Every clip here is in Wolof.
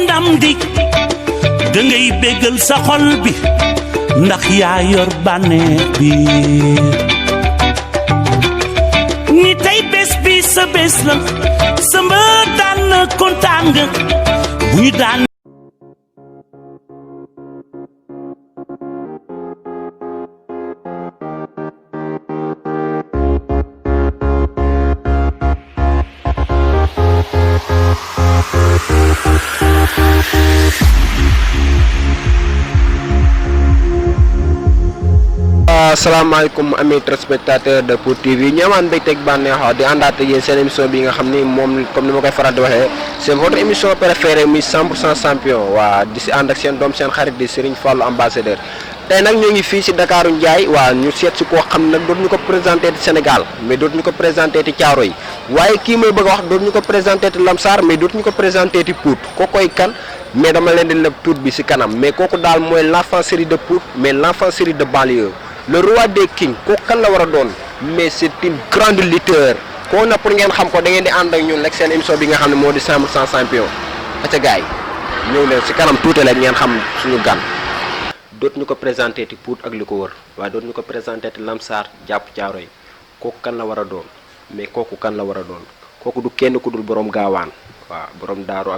ndam di dangay bégal sa xol bi ndax yaa yor bànneex bi ni tey bés bi sa bés la sa mbër daan na kontaan nga bu ñu daan asalaamaaleykum amis téléspectateurs de Pout TV ñëwaan mbégteeg bànneex di àndaat ak yéen seen émission bi nga xam ni moom comme ni ma koy faral di waxee c'est votre émission préférée muy 100% champion waa di si ànd ak seen doom seen xarit di Serigne Fallou ambassadeur tey nag ñoo ngi fii si Dakar Ndiaye waa ñu seet si koo xam ne nag dootuñu ko présenté ti Sénégal mais dootuñu ko présenté ti Thiaroye waaye kii may bëgg a wax dootuñu ko présenté ti Lamsar mais dootuñu ko présenté ti Pout kookoy kan mais dama leen di leb tuut bi si kanam mais kooku daal mooy l'enfant chéri de Pout mais l'enfant chéri de banlieue le roi des kings kooku kan la war a doon mais c'est une grande lutteur koo na pour ngeen xam ko da ngeen di ànd ak ñun rek seen émission bi nga xam ne moo di 100% champion aca gars yi ñëw leen si kanam tuuti leen ngeen xam suñu gan dootuñu ko présenté ti Pout ak li ko wër waaye dootuñu ko présenté ti Lamsar jàpp Thiaroye kooku kan la war a doon mais kooku kan la war a doon kooku du kenn ku dul borom gaawaan waaw borom daaru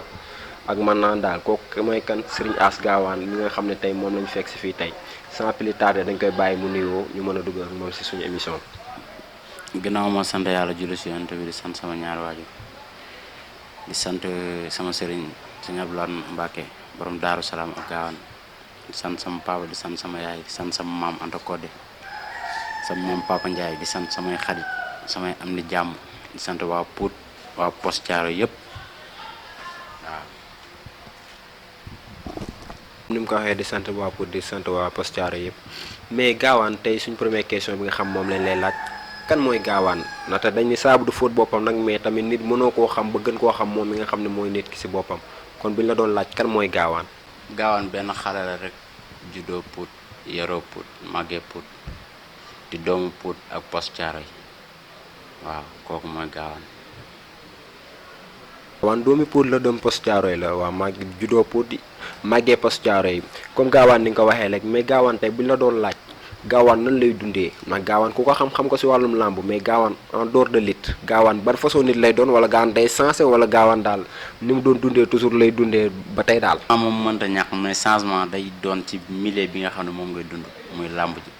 ak man naan daal kooku mooy kan Serigne As gaawaan mi nga xam ne tey moom lañu fekk si fii tey sans plus tarder dañ koy bàyyi mu nuyoo ñu mën a dugg ak moom si suñu émission. ginnaaw ma sant yàlla julli si yonent bi di sant sama ñaari waajur di sant sama sëriñ sëñ Abdoulaye Mbacke borom Daaru Salaam ak gaawaan di sant sama papa di sant sama yaay di sant sama maam Anta Codé sama maam Papa Ndiaye di sant samay xarit samay am ni jàmm di sant waa Pout waa Poste Thiaroye yëpp waaw. ni mu ko waxee di sant waa Pout di sant waa Poste Thiaroye yëpp mais gaawaan tey suñ première question bi nga xam moom lañ lay laaj kan mooy gaawaan ndaxte dañ ni saabu du fóot boppam nag mais tamit nit mënoo koo xam ba gën koo xam moom mi nga xam ne mooy nit ki si boppam kon buñ la doon laaj kan mooy gaawaan. gaawaan benn xale la rek juddoo Pout yaroo Pout màggee Pout di doomu Pout ak Poste Thiaroye waaw kooku mooy gaawaan. gaawaan doomi Pout la doom Poste Thiaroye la waaw màgg juddoo Pout màggee Poste Thiaroye comme gaawaan ni nga ko waxee rek mais gaawaan tey buñ la doon laaj gaawaan nan lay dundee nag gaawaan ku ko xam ko si wàllum làmb mais gaawaan en dehors de lutte gaawaan ban façon nit lay doon wala gaawaan day sensé wala gaawaan daal ni mu doon dundee toujours lay dundee ba tey daal. moom mënta ñàkk mais changement day doon ci milieu bi nga xam ne moom ngay dund muy làmb ji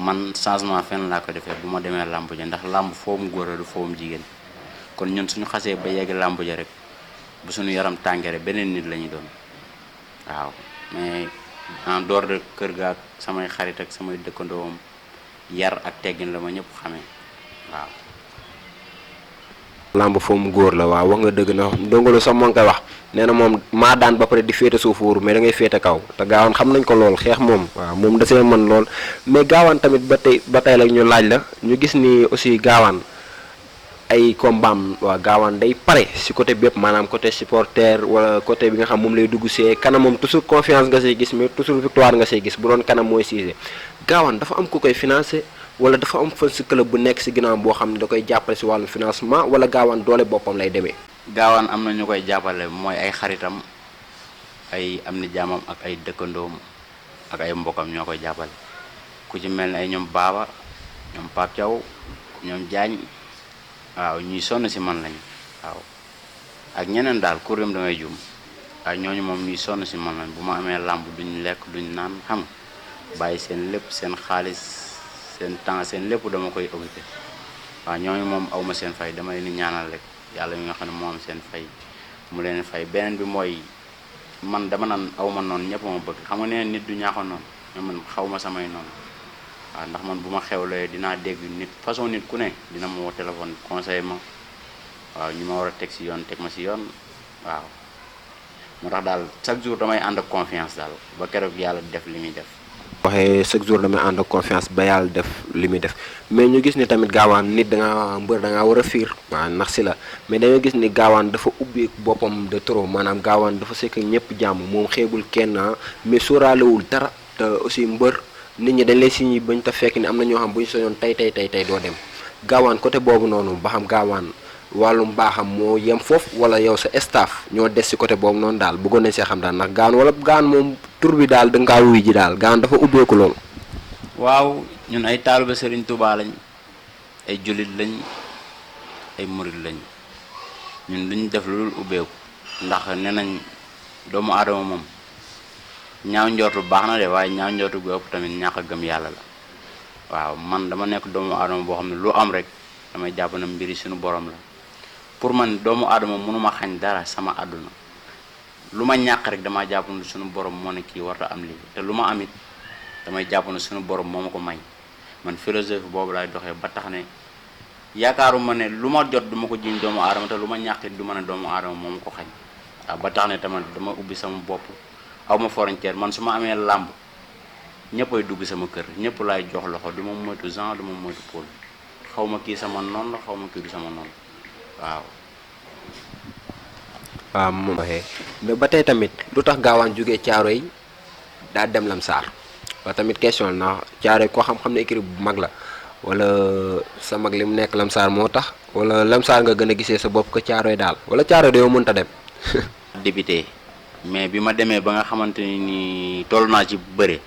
man changement fenn laa ko defee bu ma demee làmb ji ndax làmb foofum góor a du foofum jigéen kon ñun suñu xasee ba yegg làmb ji rek bu suñu yaram tàngere beneen nit la ñuy doon waaw mais en dehors de kër ga ak samay xarit ak samay dëkkandoom yar ak teggin la ma ñëpp xamee waaw. lamb foofu góor la waaw wax nga dëgg na ndongolo sax moo ngi koy wax nee na moom maa daan ba pare di féete suuf wóoru mais da ngay féete kaw te gaawaan xam nañ ko lool xeex moom waaw moom da see mën lool mais gaawaan tamit ba tey la ñu laaj la ñu gis ni aussi gaawaan ay combaam waa gaawaan day pare si côté bépp maanaam côté supporter wala côté bi nga xam moom lay dugg see kanam moom toujours confiance nga say gis mais toujours victoire nga say gis bu doon kanam mooy siise gaawaan dafa am ku koy financé wala dafa am fan si club bu nekk si ginnaaw boo xam ne da koy jàppale si wàllu financement wala gaawaan doole boppam lay demee. gaawaan am na ñu koy jàppale mooy ay xaritam ay am ni jaamam ak ay dëkkandoom ak ay mbokam ñoo koy jàppale ku ci mel ni ay ñoom Baba ñoom Pape Thiaw ñoom Diagne waaw ñuy sonn si man lañ waaw ak ñeneen daal kuréem damay jum ak ñooñu moom ñuy sonn si man lañ bu ma amee làmb duñ lekk duñ naan xam bàyyi seen lépp seen xaalis seen temps seen lépp dama koy occupé waaw ñooñu moom awma seen fay dama leen di ñaanal rek yàlla mi nga xam ne moo am seen fay mu leen fay beneen bi mooy man dama naan awma noonu ñëpp ma bëgg xam nga nee nit du ñaaxoon noonu mais man xaw ma samay noonu waaw ndax man bu ma xewlee dinaa dégg nit façon nit ku ne dina ma woo téléphone conseil ma waaw ñu ma war a teg si yoon teg ma si yoon waaw moo tax daal chaque jour damay ànd ak confiance daal ba keroog yàlla def li muy def. waxee chaque jour damay ànd ak confiance ba yàlla def li muy def mais ñu gis ni tamit gaawaan nit da nga mbër da ngaa war a fiir waaw ndax si la mais dañoo gis ni gaawaan dafa ubbi boppam de trop maanaam gaawaan dafa sekk ñëpp jàmm moom xeebul kenn mais sóoraalewul dara te aussi mbër. nit ñi dañ lay signé bañ ta fekk ni am na ñoo xam bu ñu soñoon tey doo dem gaawaan côté boobu noonu ba xam gaawaan wàllum baaxam moo yem foofu wala yow sa staff ñoo des ci côté boobu noonu daal bëggoon nañ see xam daal ndax gaan wala gaan moom tur bi daal da nga kaa wuy ji daal gaan dafa ubbeeku loolu. waaw ñun ay taalibe Serigne Touba lañ ay jullit lañ ay murit lañ ñun duñ def lu dul ubbeeku ndax nee nañ doomu aadama moom ñaaw njortu baax na de waaye ñaaw njortu gu ëpp tamit ñàkk a gëm yàlla la waaw man dama nekk doomu aadama boo xam ne lu am rek damay jàpp na mbiri suñu borom la pour man doomu aadama mënuma xañ dara sama àdduna lu ma ñàkk rek dama jàpp ne suñu borom moo ne kii warta am lii te lu ma amit damay jàpp ne suñu borom moo ma ko may man philosophie boobu laay doxee ba tax ne yaakaaruma ne lu ma jot du ma ko jiñ doomu aadama te lu ma ñàkkit du ma ne doomu aadama moo ma ko xañ waaw ba tax ne tamit dama ubbi sama bopp aw ma frontière man su ma amee làmb ñëppay dugg sama kër ñëpp laay jox loxo du ma moytu Jean du ma moytu Paul xaw ma kii sama noonu la xaw ma kii du sama noonu waaw. waaw moom waxee mais ba tey tamit lu tax gaawaan jógee Caaroy daa dem Lamsaar ba tamit question la ndax Caaroy koo xam-xam ne équipe bu mag la wala sa mag li mu nekk Lamsaar moo tax wala Lamsaar nga gën a gisee sa bopp ko Caaroy daal wala Caaroy dayoo mënta dem. débuté mais bi ma demee ba nga xamante ni toll naa ci bëre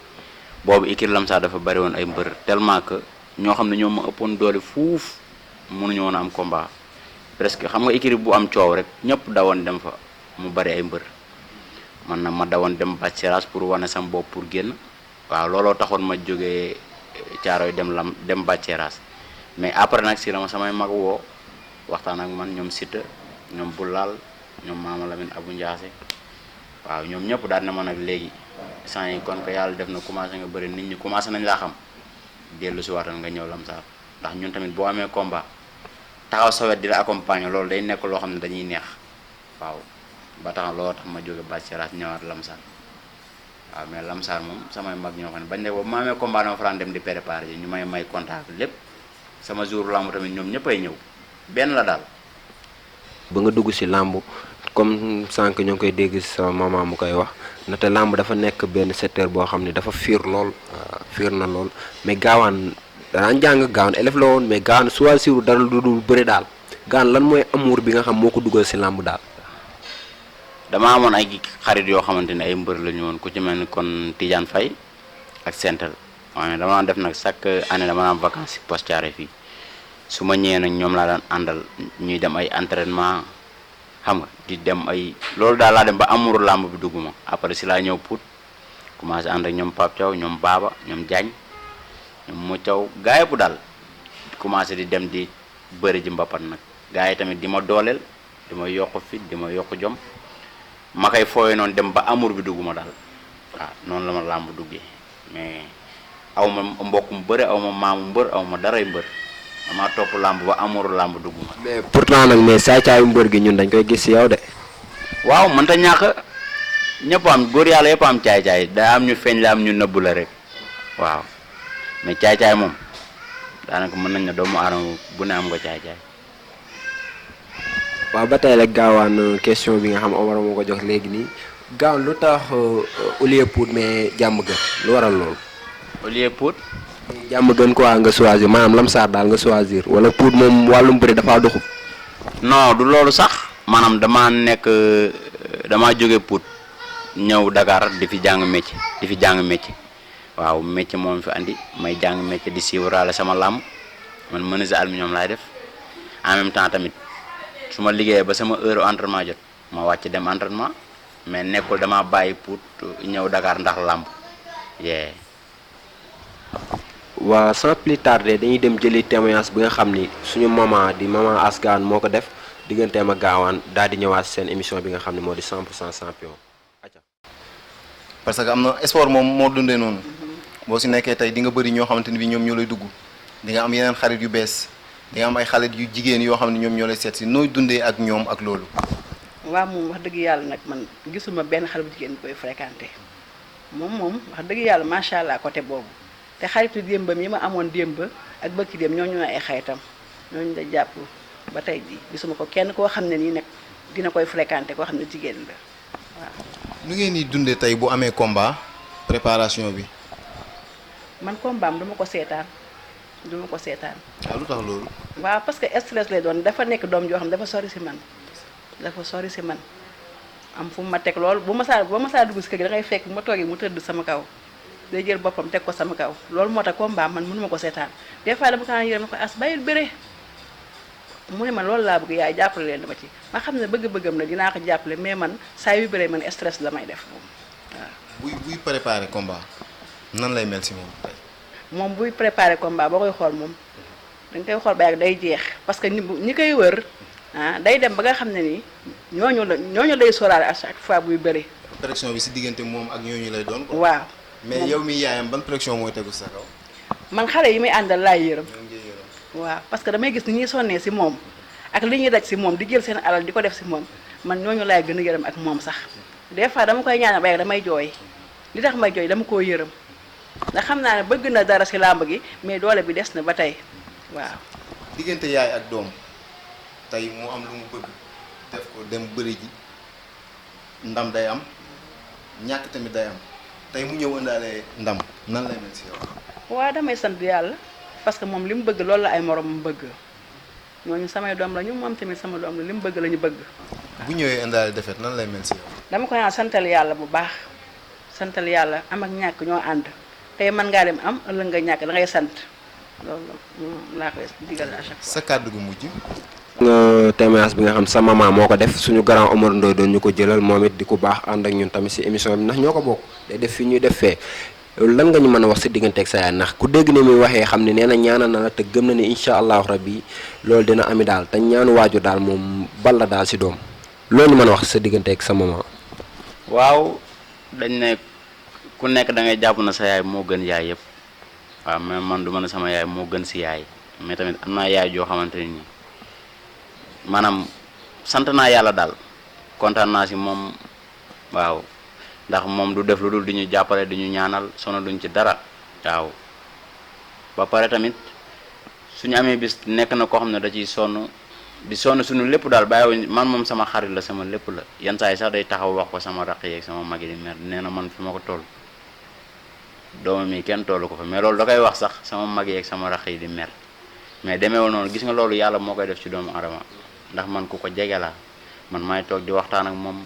boobu équipe Lamsaar dafa bëri woon ay mbër tellement que ñoo xam ne ñoo ma ëppoon doole fuuf mënuñu woon a am combat presque xam nga équipe bu am coow rek ñëpp dawoon dem fa mu bëri ay mbër man nag ma dawoon dem Bathie pour wane sama bopp pour génn waaw looloo taxoon ma jógee Caaroy dem Bathie mais après nag si la ma samay mag woo waxtaan ak man ñoom Siteu ñoom Boulal ñoom Mama Lamine Abou Ndiassé waaw ñoom ñëpp daal na ma nag léegi sant yi kon ko yàlla def na commencé nga bëri nit ñi commencé nañ laa xam dellu si waatal nga ñëw Lamsaar ndax ñun tamit boo amee combat taxaw sa wet di la accompagner loolu day nekk loo xam ne dañuy neex waaw ba tax looloo tax ma jóge Bathie ñëwaat Lamsaar waaw mais Lamsaar moom samay mag ñoo xam ne bañ ne boobu ma amee combat dama faraan dem di préparer ñu may contact lépp sama jour lamb tamit ñoom ñëppay ñëw benn la daal. ba nga dugg ci làmb comme sànq ñoo ngi koy dégg sa maman mu koy wax na te làmb dafa nekk benn secteur boo xam ne dafa fiir lool fiir na lool mais gaawaan daan jàng gaawaan élève la woon mais gaawaan choisir dara lu dul bëri daal gaawaan lan mooy amour bi nga xam moo ko dugal ci làmb daal. dama amoon ay xarit yoo xamante ne ay mbër la ñu woon ku ci mel ni kon Tidiane Faye ak Sentel waaye dama daan def nag chaque année dama daan vacances ci Poste Thiaroye fii su ma ñëwee nag ñoom laa daan àndal ñuy dem ay entraînement xam nga di dem ay loolu daal laa dem ba amuru làmb bi dugg ma après si laa ñëw Pout commencé ànd ak ñoom Pape Thiaw ñoom Baba ñoom Diagne ñoom Mo Thiaw gaa yëpp daal commencé di dem di bëri ji mbapat nag gaa yi tamit di ma dooleel di ma yokk fit di ma yokk jom ma koy fooyee noonu dem ba amour bi dugg ma daal waaw noonu la ma làmb duggee mais aw ma mbokk mu bëri aw ma maamu mbër aw ma daray mbër dama topp làmb ba amour làmb dugg ma. mais pourtant nag mais saay-caayu mbër gi ñun dañ koy gis ci yow de. waaw mënta ñàkk ñëpp am góor yàlla yëpp am caay-caay daa am ñu feeñ la am ñu nëbbu la rek waaw mais caay-caay moom daanaka mën nañ ne doomu aadama bu ne am nga caay-caay. waaw ba tey rek gaawaan question bi nga xam Omar moo ko jox léegi nii gaawaan lu tax au lieu Pout mais jàmm gën lu waral loolu. au lieu Pout. jàmm gën quoi nga choisir maanaam Lamsaar daal nga choisir wala Pout moom wàllum bëri dafa doxul. non du loolu sax maanaam damaa jóge Pout ñëw Dakar di fi jàng métier waaw métier moom fi andi may jàng métier di siiwaraale sama làmb man menuisier aluminium laay def en même temps tamit su ma liggéeyee ba sama heure entraînement jot ma wàcc dem entraînement mais nekkul dama bàyyi Pout ñëw Dakar ndax làmb yee. waa sans plus tarder dañuy dem jëli témoignage bi nga xam ni suñu maman di maman Asgaan moo ko def digganteem ak gaawaan daal di ñëwaat seen émission bi nga xam ne moo di 100% champion. parce que am na sport moom moo dundee noonu boo si nekkee tey di nga bëri ñoo xamante ni bi ñoom ñoo lay dugg di nga am yeneen xarit yu bees di nga am ay xarit yu jigéen yoo xam ne ñoom ñoo lay seet si nooy dundee ak ñoom ak loolu. waaw moom wax dëgg yàlla nag man gisuma benn xale bu jigéen koy fréquenté moom wax dëgg yàlla macha allah côté boobu te xaritu démbam yi ma amoon démb ak bëkki démb ñoo ay xaritam ñooñu la jàpp ba tey ji gisuma ko kenn koo xam ne nii nag dina koy fréquenté koo xam ne jigéen la waaw. nu ngeen di dundee tey bu amee combat préparation bi. man combat am dama ko seetaan du ma ko seetaan. waaw lu tax loolu. waaw parce que stress lay doon dafa nekk doom joo xam dafa sori si man dafa sori si man am fu mu ma teg loolu bu ma saa dugg si kër gi da ngay fekk bu ma toogee mu tëdd sama kaw day jël boppam teg ko sama kaw loolu moo tax combat man mënu ma ko seetaan des fois dama ko naan yërëm ko as bàyyil bëre mu ne ma loolu laa bëgg yaay jàppale leen dama ci ma xam ne bëgg-bëggam na dinaa ko jàppale mais man saa yu bëree man stress la may def waaw. buy préparer combat nan lay mel si moom tey. moom buy préparer combat boo koy xool moom da nga koy xool ba yàgg day jeex parce que ñi koy wër day dem ba nga xam ne ni ñooñu lay sóoraale à chaque fois buy bëri. pression bi si diggante moom ak ñooñu lay doon quoi. waaw mais yow mi yaayam ban pression mooy tegu sa kaw. man xale yi muy àndal laay yërëm. ñoo ngi yërëm. waaw parce que damay gis ni ñuy sonnee si moom ak li ñuy daj si moom di jël seen alal di ko def si moom man ñooñu laay gën a yërëm ak moom sax des fois dama koy ñaanal ba yàgg damay jooy li tax may jooy dama koo yërëm ndax xam naa ne bëgg na dara si làmb gi mais doole bi des na ba tey waaw. diggante yaay ak doom tey mu am lu mu bëgg def ko dem bëri ji ndam day am ñàkk tamit day am tey mu ñëw ëndaale ndam nan lay mel si yow. waaw damay sant yàlla parce que moom li mu bëgg loolu la ay morom mu bëgg ñooñu samay doom la ñu moom tamit sama doom la li mu bëgg la ñu bëgg. bu ñëwee ëndaale defet nan lay mel si yow. dama ko naan santal yàlla bu baax santal yàlla am ak ñàkk ñoo ànd tey mën ngaa dem am ëllëg nga ñàkk da ngay sant loolu laa koy digal à chaque fois. sa kàddu gu mujj. nga témoignage bi nga xam sa maman moo ko def suñu grand Omar Ndoye doon ñu ko jëlal moom it di ku baax ànd ak ñun tamit si émission bi ndax ñoo ko bokk day def fi ñuy def fee lan nga ñu mën a wax sa digganteeg sa yaay ndax ku dégg ne muy waxee xam ne nee na ñaanal na la te gëm na ne incha allahu rabbi loolu dina ami daal te ñaanu waaju daal moom bal la daal si doom loolu ñu mën a wax sa digganteeg sa maman. waaw dañ ne ku nekk da ngay jàpp na sa yaay moo gën yaay yëpp waaw mais man du ma ne sama yaay moo gën si yaay mais tamit am naa yaay joo xamante ne nii maanaam sant naa yàlla daal kontaan naa si moom waaw ndax moom du def lu dul di ñu jàppale di ñu ñaanal sono duñ ci dara waaw ba pare tamit suñu amee bis nekk na koo xam ne da ciy sonn di sonn suñu lépp daal bàyyiwuñ man moom sama xarit la sama lépp la yenn saa yi sax day taxaw wax ko sama raq yeeg sama mag yi di mer nee na man fi ma ko toll doomam yi kenn tollu ko fa mais loolu da koy wax sax sama mag yeeg sama raq yi di mer mais demeewul noonu gis nga loolu yàlla moo koy def ci doomu adama ndax man ku ko jege laa man maay toog di waxtaan ak moom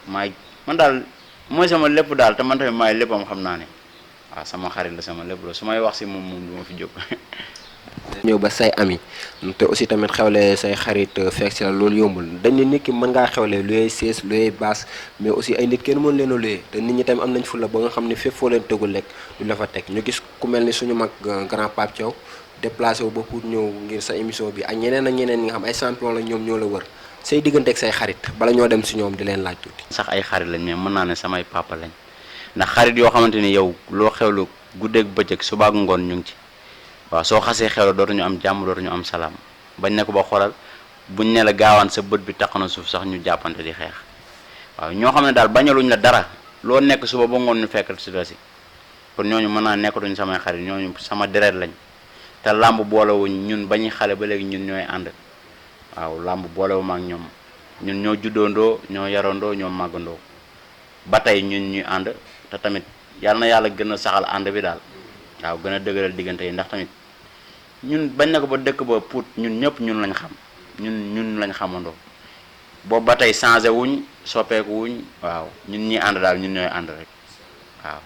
man daal mooy sama lépp daal te man tamit maay léppam xam naa ne waaw sama xarit la sama lépp la su may wax si moom moom du ma fi jóg. ñëw ba say ami te aussi tamit xewle say xarit fekk si la loolu yombul dañ ne nit ki mën ngaa xewle luyee sees luyee baas mais aussi ay nit kenn mën leen a luyee te nit ñi tamit am nañ fulla ba nga xam ne fépp foo leen tëggul lekk du la fa teg ñu gis ku mel ni suñu mag grand Pape Thiaw déplacé wu ba pour ñëw ngir sa émission bi ak ñeneen ñi nga xam ay champion la ñoom ñoo la wër say diggante ak say xarit bala ñoo dem si ñoom di leen laaj tuuti. sax ay xarit lañ mais mën naa ne samay papa lañ ndax xarit yoo xamante ni yow loo xewlu guddeeg bëccëg suba ak ngoon ñu ngi ci waaw soo xasee xewlu dootuñu am jàmm dootuñu am salaam bañ ne ko ba xoolal buñ ne la gaawaan sa bët bi taq na suuf sax ñu jàppante di xeex waaw ñoo xam ne daal bañaluñ la dara loo nekk suba ba ngoon ñu fekk si la si kon ñooñu mën naa nekkatuñ samay xarit ñooñu sama deret lañ te làmb boolewuñ ñun bañuy xale ba léegi ñun ñooy ànd waaw làmb boolewuma ak ñoom ñun ñoo juddoondoo ñoo yarandoo ñoo màggandoo ba tey ñun ñuy ànd te tamit yàlla na yàlla gën a saxal ànd bi daal waaw gën a dëgëral diggante yi ndax tamit ñun bañ na ko ba dëkk ba Pout ñun ñëpp ñun lañ xam ñun lañ xamandoo boobu ba tey changé wuñ soppeeku wuñ waaw ñun ñi ànd daal ñun ñooy ànd rek waaw.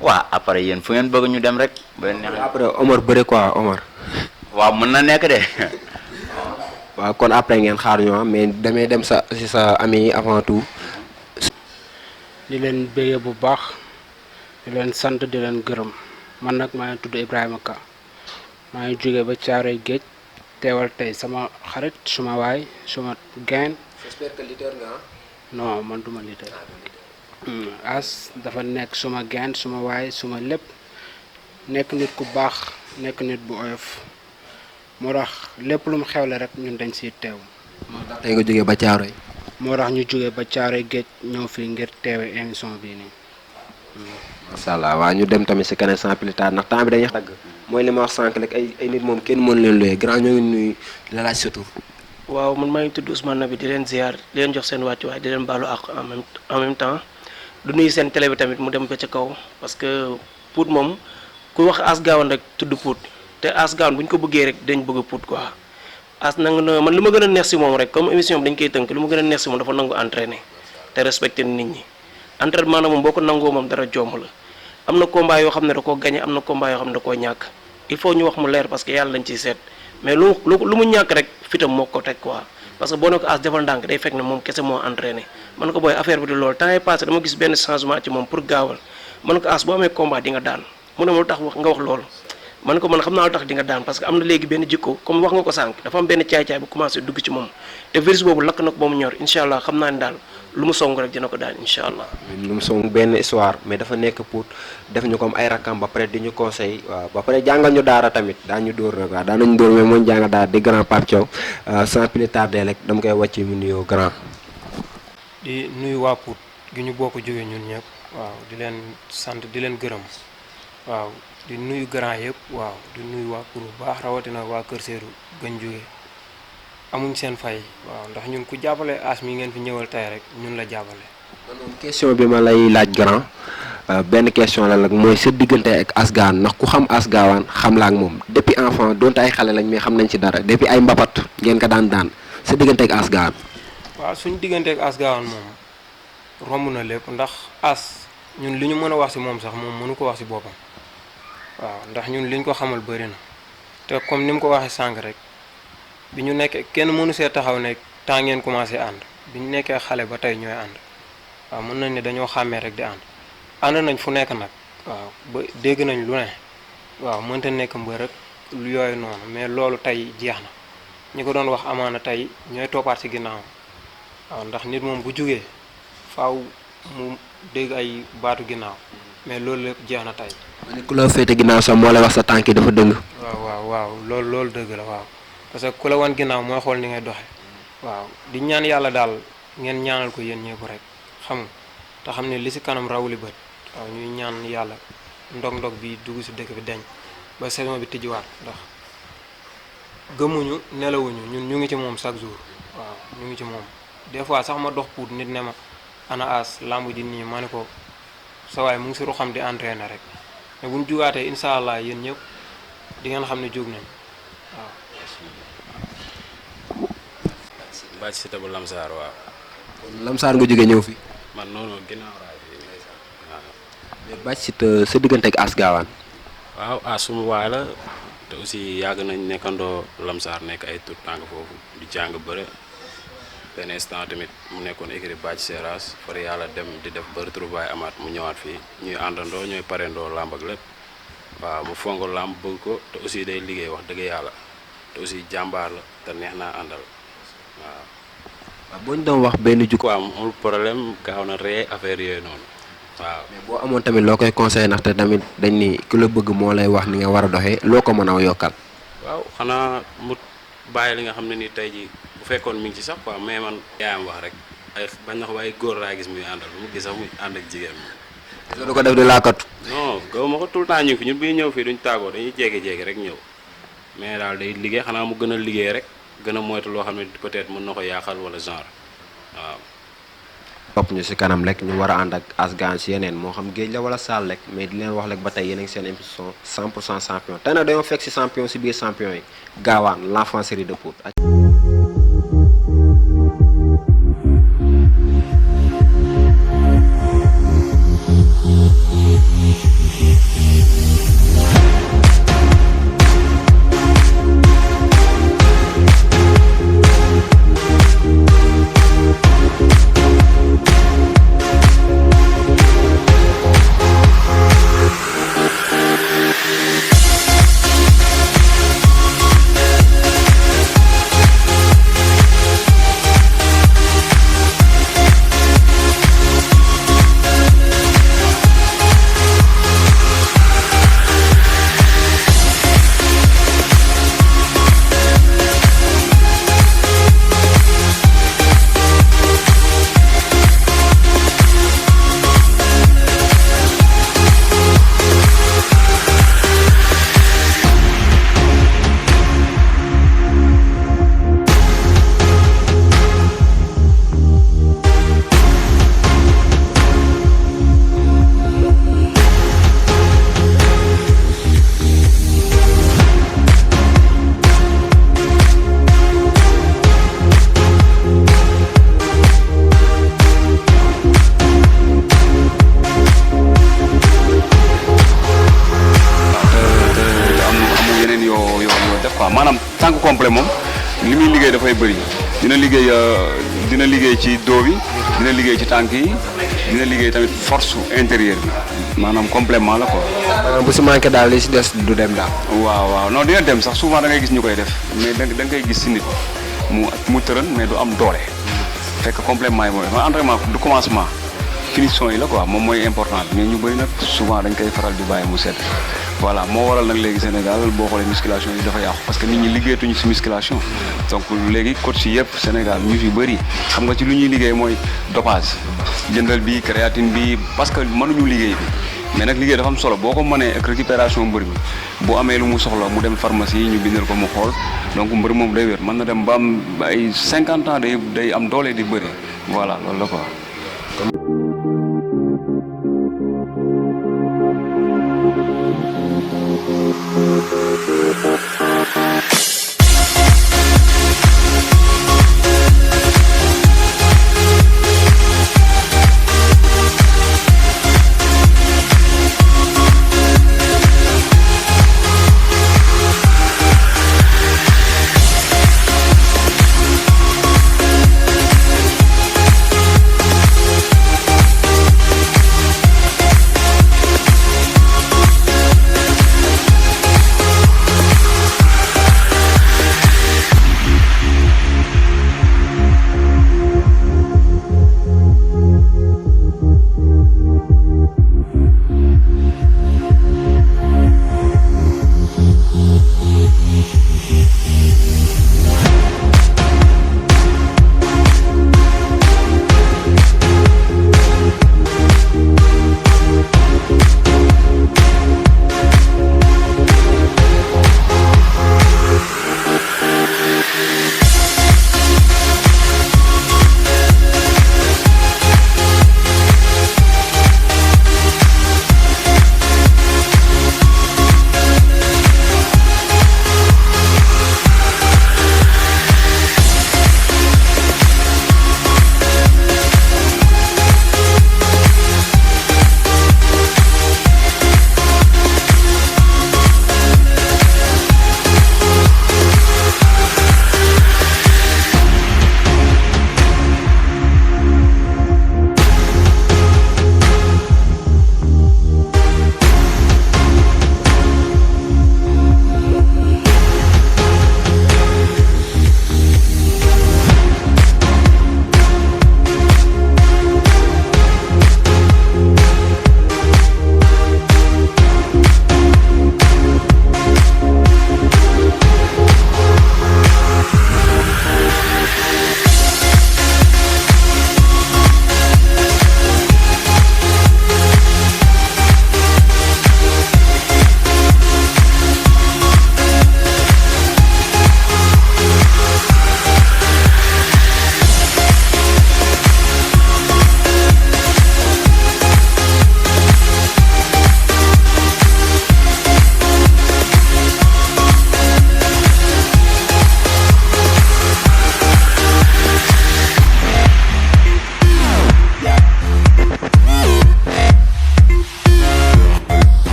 waaw après yéen fu ngeen bëgg ñu dem rek. ba leen neexee après Omar bëre quoi Omar. waaw mën na nekk de. waaw kon après ngeen xaar ñu mais damay dem sa si sa ami avant tout. di leen béyee bu baax di leen sant di leen gërëm man nag maa ngi tudd Ibrahima Ka maa ngi jóge ba Caaroy Géej teewal tey sama xarit suma waay suma gain. j'espère que leader nga non man duma leader. As dafa nekk suma gain suma waay suma lépp nekk nit ku baax nekk nit bu oyof moo tax lépp lu mu xewle rek ñun dañ siy teew. tey nga jógee ba Caaroy. moo tax ñu jógee ba Caaroy Géej ñëw fii ngir teewe émission bii nii. macha allah waaw ñu dem tamit si keneen sans plus tard ndax temps bi dañuy dagg mooy li ma wax sànq rek ay nit moom kenn mën leen looyee grand ñoo ngi nuyu la laaj sa tur. waaw man maa ngi tudd Ousmane Nabi di leen ziar di leen jox seen wàccuwaay di leen baalu ak en même temps du nuyu seen télé bi tamit mu dem ba ca kaw parce que Pout moom ku wax As Gawane rek tudd Pout te As Gawane bu ñu ko bëggee rek dañ bëgg a Pout quoi as nangu na man li ma gën a neex si moom rek comme émission bi dañ koy tënk li ma gën a neex si moom dafa nangu entraîner te respecté nit ñi entraînement na moom boo ko nangoo moom dara jomb la am na combat yoo xam ne da koo gagné am na combat yoo xam ne da koo ñàkk il faut ñu wax mu leer parce que yàlla lañ ciy seet mais lu mu ñàkk rek fitam moo ko teg quoi parce que boo ne ko As defal ndànk day fekk ne moom kese moo entraîné man ko booy affaire bi di loolu temps yi passé dama gis benn changement ci moom pour gaawal man ko As boo amee combat di nga daan mu ne ma lu tax nga wax loolu man ko man xam naa lu tax di nga daan parce que am na léegi benn jikko comme wax nga ko sànq dafa am benn caay-caay bu commencé dugg ci moom te virus boobu lakk na ko ba mu ñor incha allah xam naa ne daal lu mu song rek dina ko daan incha allah. lu mu song benn histoire mais dafa nekk Pout def ñu comme ay rakam ba pare di ñu conseil waaw ba pare jàngal ñu daara tamit daan ñu dóor nag waaw daan nañu dóor mais moo ñu jàngal daara di grand Pape Thiaw sans plus tarder rek dama koy wàcc mu nuyoo grand. di nuyu waa Pout gi ñu bokk jógee ñun ñëpp waaw di leen sant di leen gërëm waaw di nuyu grand yëpp waaw di nuyu waa Pout bu baax rawatina waa Kër Seeru gën jógee amuñ seen fay waaw ndax ñun ku jàppale As mi ngeen fi ñëwal tey rek ñun la jàppale. question bi ma lay laaj grand benn question la mooy sa diggante ak As Gawane ndax ku xam As Gawane xam la ak moom depuis enfant donte ay xale lañ mais xam nañ ci dara depuis ay mbapat ngeen ko daan sa diggante ak As Gawane. waaw suñu diggante ak As Gawane moom romb na lépp ndax As ñun li ñu mën a wax ci moom sax moom mënu ko wax ci boppam waaw ndax ñun liñ ko xamal bëri na te comme ni mu ko waxee sànq rek bi ñu nekkee kenn mënu see taxaw ne temps ngeen commencé ànd bi ñu nekkee xale ba tey ñooy ànd waaw mën nañ ne dañoo xàmmee rek di ànd nañ fu nekk nag waaw ba dégg nañ lu ne waaw mënta nekk mbër rek lu yooyu noonu mais loolu tey jeex na ñi ko doon wax amaana tey ñooy toppaat ci ginnaaw waaw ndax nit moom bu jógee faaw mu dégg ay baatu ginnaaw mais loolu lépp jeex na tey. ku la féete ginnaaw sax moo lay wax sa tànk yi dafa dëng. waaw loolu dëgg la waaw parce que ku la wan ginnaaw mooy xool ni ngay doxe waaw di ñaan yàlla daal ngeen ñaanal ko yéen ñëpp rek xam nga te xam ne li ci kanam rawuli bët waaw ñuy ñaan yàlla ndog-ndog bi dugg ci dëkk bi deñ ba saison bi tijjiwaat ndax gëmuñu nelawuñu ñun ñu ngi ci moom chaque jour waaw ñu ngi ci moom des fois sax ma dox Pout nit ne ma ana As lamb ji nii ma ne ko sa waay mu ngi ci ruxam di entraîner rek mais bu ñu jugaatee incha allah yéen ñëpp di ngeen xam ne jóg nañ waaw. Bàcc Siteu bu Lamsaar waaw. Lamsaar nga jógee ñëw fi. man noonu ginnaaw raay bi waaw. mais Bàcc Siteu sa diggante ak As Gawane. waaw As suma waay la te aussi yàgg nañ nekkandoo Lamsaar nekk ay tout tànk foofu di jàng bëre benn instant tamit mu nekkoon écurie Bàcc Seras far yàlla dem di def ba retrouvaille amaat mu ñëwaat fii ñuy àndandoo ñooy parendoo làmb ak lépp waaw mu fonk làmb bëgg ko te aussi day liggéey wax dëgg yàlla te aussi jàmbaar la te neex naa àndal waaw. boo ñu doon wax benn jukko am amul problème gaaw na ree affaire yooyu noonu waaw. mais boo amoon tamit loo koy conseillé ndaxte tamit dañ ni ku la bëgg moo lay wax ni nga war a doxee loo ko mën a yokkal. waaw xanaa mu bàyyi li nga xam ne ni tey ji bu fekkoon mi ngi ci sax quoi mais man yaayam wax rek ay bañ na ko waaye góor laa gis muy àndal bu mu gis sax muy ànd ak jigéen ñi. du ko def di laakatu. non gaw ma ko tout le temps ñu ngi fi ñun bi ñëw fii duñ tàggoo dañuy jékki-jékki rek ñëw mais daal day liggéey xanaa mu gën a liggéey rek gën a moytu loo xam ne peut-être mën na ko yaaxal wala genre waaw. topp ñu ci kanam rek ñu war a ànd ak As Gawane ci yeneen moo xam géej la wala saal rek mais di leen wax rek ba tey yéen a ngi seen émission 100% champion tey nag dañoo fekk ci champion ci biir champion yi Gawane l'enfant chéri de Pout. day bëri dina liggéey ci dos bi dina liggéey ci tànk yi dina liggéey tamit force intérieure bi maanaam complément la quoi. bu si manqué daal li si des du dem daal. waaw non dina dem sax souvent da ngay gis ñu koy def mais da nga koy gis si nit mu tërën mais du am doole fekk complément yi mooy entraînement du commencement finition yi la quoi moom mooy important mais ñu bëri nag souvent dañ koy faral di bàyyi mu set. voilà moo waral nag léegi Sénégal boo xoolee musculation yi dafa yàqu parce que nit ñi liggéeyatuñu si musculation donc léegi coach yi yëpp Sénégal ñu fi bëri xam nga ci lu ñuy liggéey mooy dopage jëndal bi créatine bi parce que mënuñu liggéey bi mais nag liggéey dafa am solo boo ko mënee ak récupération mbër mi boo amee lu mu soxla mu dem pharmacie yi ñu bindal ko mu xool donc mbër moom day wér mën na dem ba am ay 50 ans day am doole di bëri voilà loolu la quoi.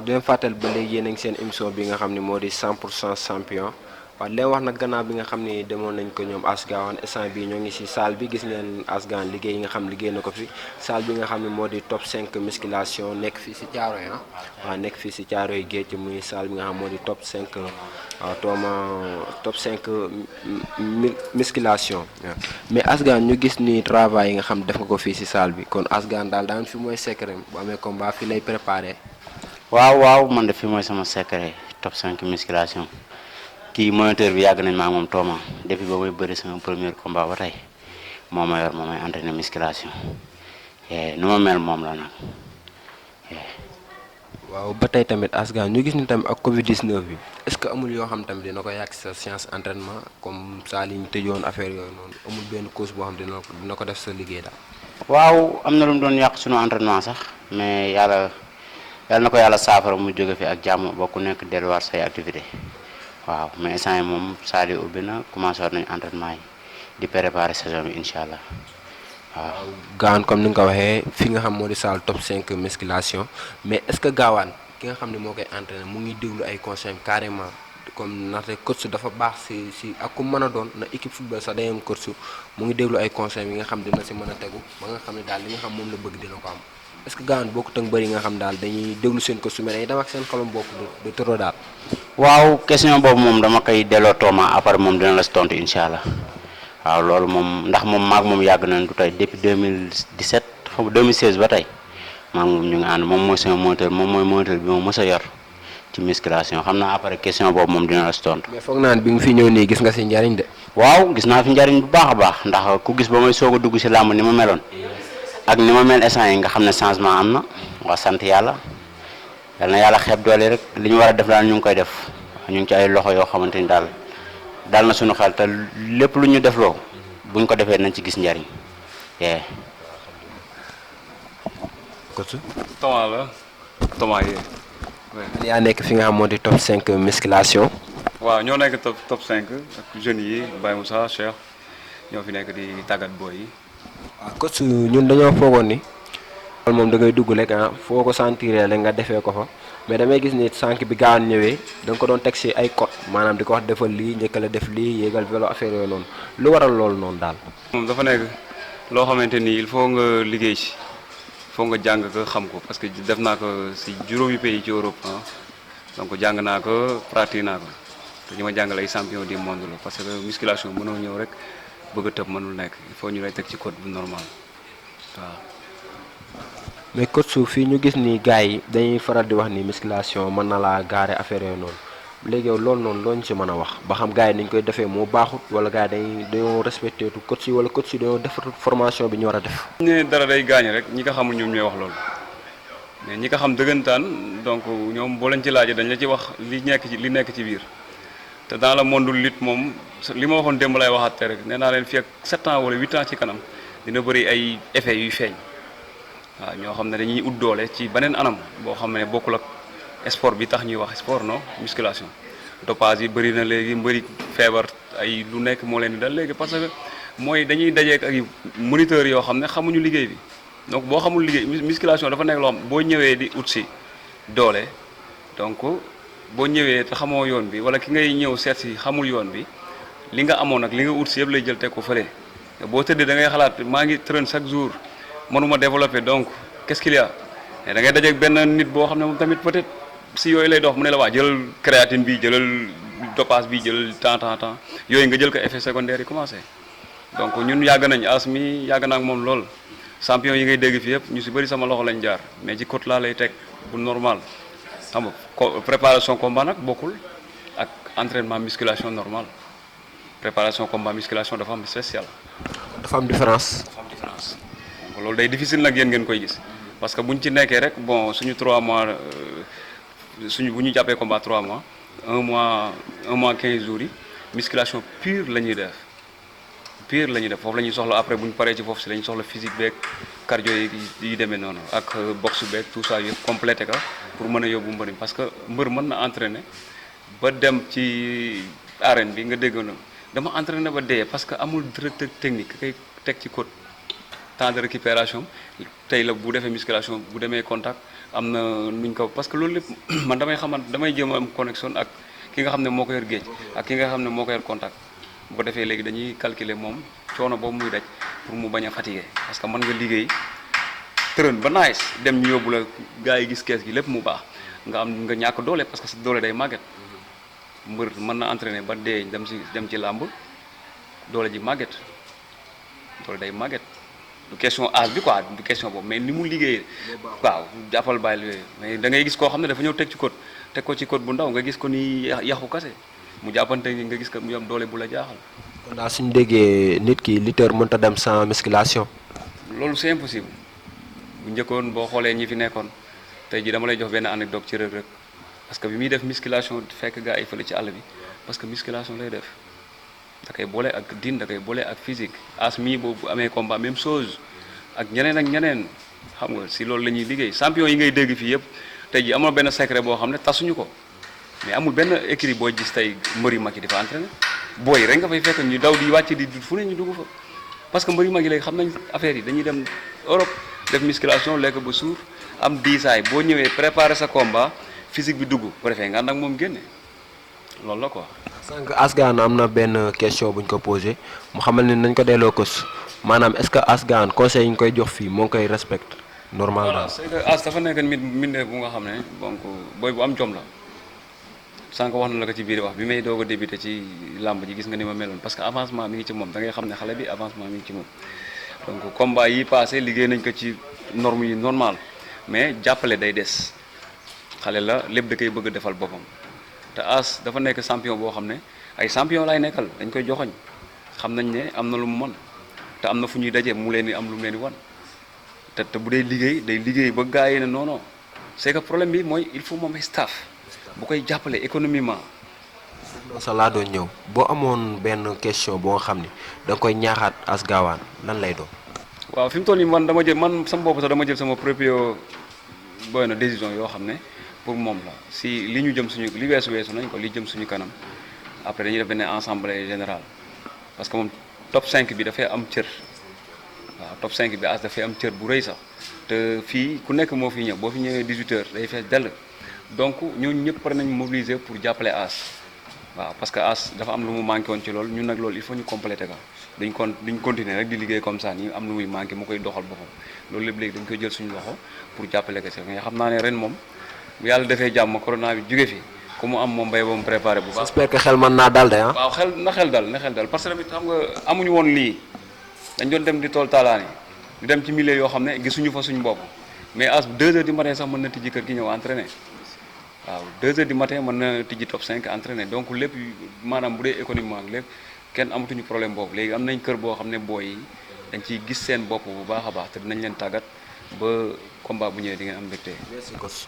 waaw di leen fàttali ba léegi yéen a ngi seen émission bi nga xam ne moo di 100% champion waaw di leen wax nag gannaaw bi nga xam ni demoon nañ ko ñoom Asgawane instant bi ñoo ngi si salle bi gis ngeen Asgawane liggéey yi nga xam liggéey na ko fi salle bi nga xam ne moo di top 5 musculation nekk fii si Thiaroye waaw nekk fii si Thiaroye Géej muy salle bi nga xam moo di top 5 waaw top 5 musculation mais Asgawane ñu gis ni travail yi nga xam def nga ko fii si salle bi kon Asgawane daal daan fi mooy secret bu amee combat fi lay préparé. waaw man de fi mooy sama secret top 5 musculation kii moniteur bi yàgg nañ maa moom Thomas depuis ba may bëri sama premier combat ba tey moo ma yor moo may entraîné musculation nu ma mel moom la nag. waaw ba tey tamit Asgawane ñu gis ni tamit ak Covid 19 bi est-ce que amul yoo xam tamit dina ko yàq sa séance entraînement comme saa li ñu tëjoon affaire yooyu noonu amul benn cause boo xam dina ko def sa liggéey daal. waaw am na lu mu doon yàq sunu entraînement sax mais yàlla na ko yàlla saafara mu jóge fi ak jàmm ba ku nekk delluwaat say activité waaw mais instant yi moom saal yi ubbi na commencé war nañu entraînement yi di préparer saison bi incha allah waaw. Gawane comme ni nga ko waxee fi nga xam moo di salle top 5 musculation mais est-ce que Gawane ki nga xam ne moo koy entraîner mu ngi déglu ay conseils carrément comme ndaxte coach dafa baax si ak ku mën a doon na équipe football sax day am coach mu ngi déglu ay conseils yi nga xam dina si mën a tegu ba nga xam ne daal li nga xam moom la bëgg dina ko am est-ce que Gawane boo ko tënk bëri nga xam daal dañuy déglu seen coach mais dañuy dem ak seen xolom bopp de trop daal. waaw question boobu moom dama koy delloo Thomas après moom dina la si tontu incha allah waaw loolu moom ndax moom maag moom yàgg nañ du tey depuis 2017 xam 2016 ba tey maag moom ñu ngi ànd moom mooy sama moniteur moom mooy moniteur bi moom mës a yor ci musculation xam naa après question boobu moom dina la si tontu. mais foog naa ne bi nga fi ñëw nii gis nga si njariñ de. waaw gis naa fi njariñ bu baax a baax ndax ku gis ba may soog a dugg si làmb ni ma meloon ak ni ma mel instant yi nga xam ne changement am na waa sant yàlla yal na yàlla xeeb doole rek li ñu war a def daal ñu ngi koy def ñu ngi ci ay loxo yoo xamante ni daal na suñu xel te lépp lu ñu def loo buñ ko defee nañ ci gis njariñ. coach. Thomas yi. yaa nekk fi nga xam moo di top 5 musculation. waaw ñoo nekk top 5 ak jeunes yi Baye Moussa Cheikh ñoo fi nekk di tàggat booy yi. waaw coach ñun dañoo foogoon ni. moom da ngay dugg rek foo ko sentir rek nga defee ko fa mais damay gis ni sànq bi Gawane ñëwee da nga ko doon teg si ay code maanaam di ko wax defal lii njëkk la def lii yéegal vélo affaire yooyu noonu lu waral loolu noonu daal. moom dafa nekk loo xamante ni il faut nga liggéey ci faut nga jàng ko xam ko parce que def naa ko si juróomi pays ci Europe donc jàng naa ko pratique naa ko te ñi ma jàngal ay champion du monde la parce que musculation mënoo ñëw rek bëgg a tëb mënul nekk il faut ñu lay teg ci code bu normal waaw. mais coach fii ñu gis ni gars yi dañuy faral di wax ni musculation mën na laa gaare affaire yooyu noonu léegi yow loolu noonu loo ñu si mën a wax ba xam gars yi ni ñu koy defee moo baaxut wala gars yi dañoo respecté tu coach yi wala coach yi dañoo defar formation bi ñu war a def. ñu dara day gaañ rek ñi ko xamul ñoom ñooy wax loolu mais ñi ko xam dëggantaan donc ñoom boo leen ci laajee dañ la ci wax li nekk ci biir te dans le monde lutte moom li ma waxoon démb lay waxaat te rek nee naa leen fii ak 7 ans wala 8 ans ci kanam dina bëri ay effets yuy feeñ. waaw ñoo xam ne dañuy ut doole ci beneen anam boo xam ne bokkul ak sport bi tax ñuy wax sport non musculation dopage yi bëri na léegi mbëri feebar ay lu nekk moo leen di dal léegi parce que mooy dañuy dajeek ak moniteurs yoo xam ne xamuñu liggéey bi donc boo xamul liggéey musculation dafa nekk loo xam boo ñëwee di ut si doole donc boo ñëwee te xamoo yoon bi wala ki ngay ñëw seet si xamul yoon bi li nga amoon ak li nga ut si yëpp lay jël teg ko fële boo tëddee da ngay xalaat maa ngi traîne chaque jour mënuma développer donc qu'est-ce qu'il y a da ngay dajeeg benn nit boo xam ne moom tamit peut-être si yooyu lay dox mu ne la waa jëlal créatine bi jëlal dopage bi jëlal temps yooyu nga jël ko effet secondaire yi commencé donc ñun yàgg nañ as mi yàgg naa ak moom lool champion yi ngay dégg fi yëpp ñu si bëri sama loxo lañ jaar mais ci côté laa lay teg bu normal xam nga préparation combat nag bokkul ak entraînement musculation normal préparation combat musculation dafa am spécial. dafa am différence. donc loolu day difficile nag yéen ngeen koy gis parce que bu ñu ci nekkee rek bon suñu 3 mois bu ñu jàppee combat 3 mois 1 mois 15 jours yi musculation pure la ñuy def foofu la ñuy soxla après bu ñu paree ci foofu si la ñuy soxla physique beeg cardio yi demee noonu ak boxe beeg tout ça yëpp complété ka pour mën a yóbbu mbëri parce que mbër mën na entraîner ba dem ci arène bi nga dégg na dama entraîner ba dee parce que amul directeur technique kay teg ci code temps de récupération tey la bu defee musculation bu demee contact am na nuñ ko parce que loolu lépp man damay jéem a am connexion ak ki nga xam ne moo ko yor géej ak ki nga xam ne moo ko yor contact bu ko defee léegi dañuy calculer moom coono boobu muy daj pour mu bañ a fatigué parce que mën nga liggéey tërën ba nice dem ñu yóbbu la gars yi gis kees gi lépp mu baax nga ñàkk doole parce que sa doole day màgget mbër mën na entraîner ba dee dem ci làmb doole ji màgget doole day màgget du question âge bi quoi du question boobu mais ni mu liggéeyee waaw jàppal bàyyil mais da ngay gis koo xam ne dafa ñëw teg ko ci code bu ndaw nga gis ko ni yaxu kase mu jàppante ni nga gis ko mu am doole bu la jaaxal. kon daal suñu déggee nit ki lutteur mënta dem sans musculation. loolu c'est impossible bu njëkkoon boo xoolee ñi fi nekkoon tey jii dama lay jox benn anecdote ci Reug Reug parce que bi muy def musculation fekk gaa yi fële ci àll bi parce que musculation lay def da koy boole ak din da koy boole ak physique as mii boobu amee combat même chose ak ñeneen xam nga si loolu la ñuy liggéey champion yi ngay dégg fii yëpp tey jii amoon benn secret boo xam ne tasuñu ko mais amul benn écrit boo gis tey mbëri mag yi di fa entraîné booy rek nga fay fekk ñu daw di wàcc di fu ne ñu dugg fa parce que mbëri mag yi léegi xam nañ affaire yi dañuy dem Europe def musculation lekk ba suur am diisaay boo ñëwee préparer sa combat physique bi dugg bu defee nga ànd ak moom génne loolu la quoi. sànq Asgane am na benn question bu ñu ko posé mu xamal ni nañ ko delloo kës maanaam est-ce que Asgane conseil yi ñu koy jox fii moo ngi koy respecte normal voilà c'est que As dafa nekk mbindeef bu nga xam ne donc booy bu am jom la sànq wax na la ko ci biir wax bi may doog a débuté ci làmb ji gis nga ni ma meloon parce que avancement mi ngi ci moom da ngay xam ne xale bi avancement mi ngi ci moom donc combat yi passé liggéey nañ ko ci norme yi normal mais jàppale day des xale la lépp da koy bëgg a defal boppam te As dafa nekk champion boo xam ne ay champion lay nekkal dañ koy joxoñ xam nañ ne am na lu mu mën te am na fu ñuy daje mu leen di am lu mu leen di wan te bu dee liggéey day liggéey ba gars yi ne non non c'est que problème bi mooy il faut moom staff bu koy jàppale économiquement. sa laa doon ñëw boo amoon benn question boo nga xam ni da nga koy ñaaxaat As Gawane lan lay doon. waaw fi mu toll nii man sama bopp sax dama jël sama propre boy na décision yoo xam ne pour moom la si li ñu jëm suñu li weesu nañ ko li jëm suñu kanam après dañuy def benn assemblée générale parce que moom top 5 bi dafay am cër waaw top 5 bi As dafay am cër bu rëy sax te fii ku nekk moo fi ñëw boo fi ñëwee 18h day fees dell donc ñooñu ñëpp pare nañ mobiliser pour jàppale As waaw parce que As dafa am lu mu manqué woon ci loolu ñun nag loolu il faut ñu compléter ko duñ continuer rek di liggéey comme ça nii am lu muy manqué mu koy doxal boppam loolu lépp léegi dañ koy jël suñu loxo pour jàppale ko si mais xam naa ne ren moom bu yàlla defee jàmm corona bi jóge fi ku mu am moom bay ba mu préparé bu baax. j'espère que xel mën naa dal de ah. waaw xel dal parce que tamit xam nga amuñu woon lii dañ doon dem di tool taalaani di dem ci milieu yoo xam ne gisuñu fa suñu bopp mais As 2h du matin sax mën na tijji kër gi ñëw entraîner waaw 2h du matin mën na tijji top 5 entraîner donc lépp maanaam bu dee économiquement lépp kenn amatuñu problème boobu léegi am nañ kër boo xam ne booy yi dañ ciy gis seen bopp bu baax a baax te dinañ leen tàggat ba combat bu ñëwee di ngeen am mbégte.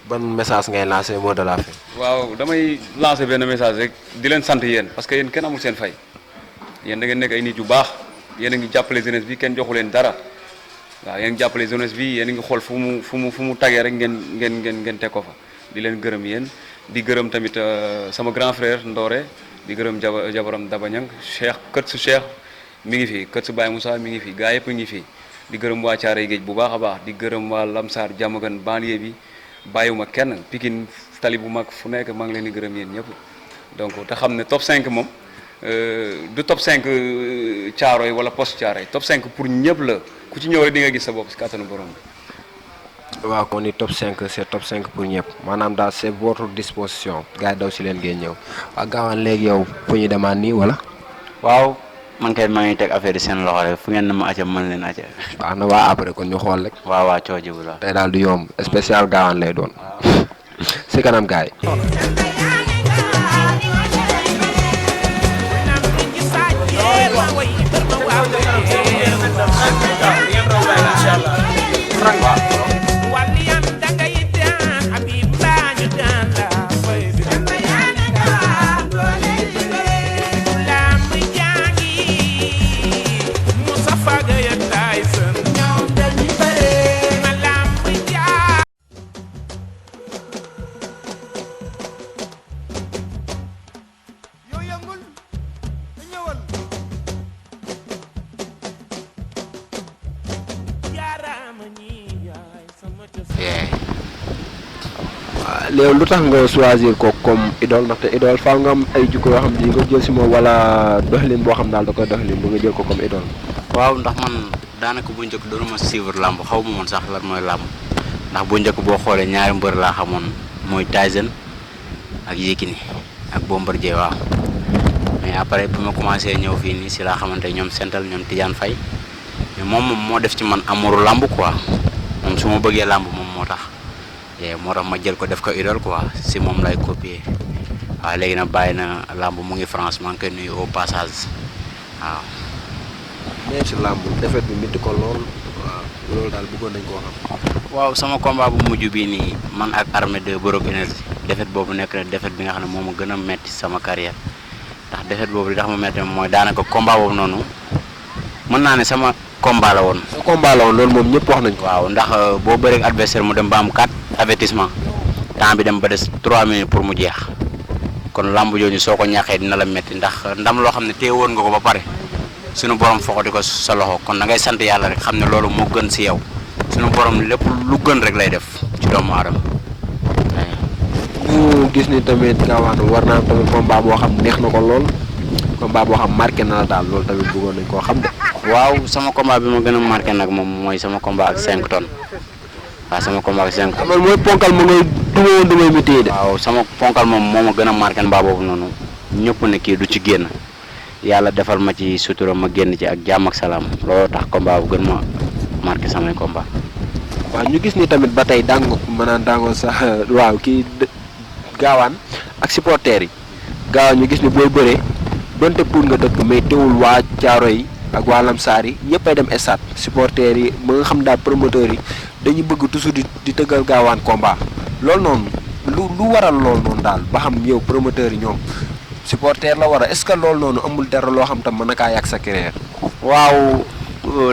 ban message ngay lancer mot de la fin. waaw damay lancer benn message rek di leen sant yéen parce que yéen kenn amul seen fay yéen da ngeen nekk ay nit yu baax yéen a ngi jàppale jeunesse bi kenn joxu leen dara waaw yéen a ngi jàppale jeunesse bi yéen a ngi xool fu mu tagee rek ngeen teg ko fa di leen gërëm yéen di gërëm tamit sama grand frère Ndore di gërëm jabaram Dabañang Cheikh kët su Cheikh mi ngi fi kët su Baye Moussa mi ngi fi gaa yëpp ngi fi di gërëm waa Thiaroye Géej bu baax a baax di gërëm waa Lamsar Diamaguène banlieue bi bàyyiwuma kenn Pikine tali bu mag fu nekk maa ngi leen di gërëm yéen ñëpp donc te xam ne top 5 moom du top 5 Thiaroye wala post Thiaroye top 5 pour ñëpp la ku ci ñëw rek di nga gis sa bopp si kàttanu borom bi. waaw kon ni top 5 c'est top 5 pour ñëpp maanaam daal c'est votre disposition gars yi daw si leen ngeen ñëw waa Gawane léegi yow fu ñu demaat nii wala. waaw man kay maa ngi teg affaire yi seen loxo rek fu ngeen ne ma acca mën leen acca. waaw na waa après kon ñu xool rek. waaw cooji bu la. tey daal du yomb spécial Gawane lay doon. si kanam gars yi. léegi lu tax nga choisir ko comme idole ndaxte idole faaw nga am ay jikko yoo xam ne nga jël si moom wala doxalin boo xam daal da koy doxalin ba nga jël ko comme idole. waaw ndax man daanaka bu njëkk doonu ma suivre làmb xaw ma woon sax lan mooy làmb ndax bu njëkk boo xoolee ñaari mbër laa xamoon mooy Tyson ak Yékini ak Bombardier waaw mais après bi ma commencé ñëw fii nii si laa xamante ñoom Sentel ñoom Tidiane Faye mais moom moo def ci man amouru làmb quoi moom su ma bëggee làmb moom moo tax moo tax ma jël ko def ko idole quoi si moom lay copier waaw léegi nag bàyyi na làmb mu ngi France maa ngi koy nuyu au passage waaw. mais si làmb defet bi métti ko lool waaw loolu daal bëggoon nañ koo xam. waaw sama combat bu mujj bii nii man ak Armée de Borok Énergie defet boobu nekk na defet bi nga xam ne moo ma gën a metti sama carrière ndax defet boobu li tax ma metti mooy daanaka combat boobu noonu mën naa ne sama combat la woon. sa combat la woon loolu moom ñëpp wax nañ ko. waaw ndax boo bëree ak adversaire mu dem ba am 4 avertissement temps bi dem ba des 3 minutes pour mu jeex kon lamb jooju soo ko ñàkkee dina la metti ndax ndam loo xam ne téye woon nga ko ba pare sunu borom foxati ko sa loxo kon da ngay sant yàlla rek xam ne loolu moo gën si yow sunu borom lépp lu gën rek lay def ci doomu aadama. ñu gis ni tamit Gawane war naa am tamit combat boo xam neex na ko lool combat boo xam marqué na la daal loolu tamit bëggoon nañ koo xam de. waaw sama combat bi ma gën a marqué nag moom mooy sama combat ak 5 tonnes waaw sama combat ak 5 tonnes. man mooy ponkal ma ngay dugawoon damay météo de. waaw sama ponkal moom moo ma gën a marqué mbaa boobu noonu ñëpp ne kii du ci génn yàlla defal ma ci sutura ma génn ci ak jàmm ak salaam looloo tax combat bu gën ma marqué samay combat. waaw ñu gis ni tamit ba tey dango maanaam dango sax waaw kii Gawane ak supporters yi Gawane ñu gis ni booy bëree donte pour nga dëkk mais teewul waa Caaro yi ak waa Lamsaar yi ñëpp ay dem stade supporters yi ba nga xam daal promoteurs yi dañuy bëgg toujours di tëggal Gawane combat loolu noonu lu waral loolu noonu daal ba xam yow promoteurs yi ñoom supporter la war a est-ce que loolu noonu amul dara loo xam tam mën na kaa yàq sa carrière. waaw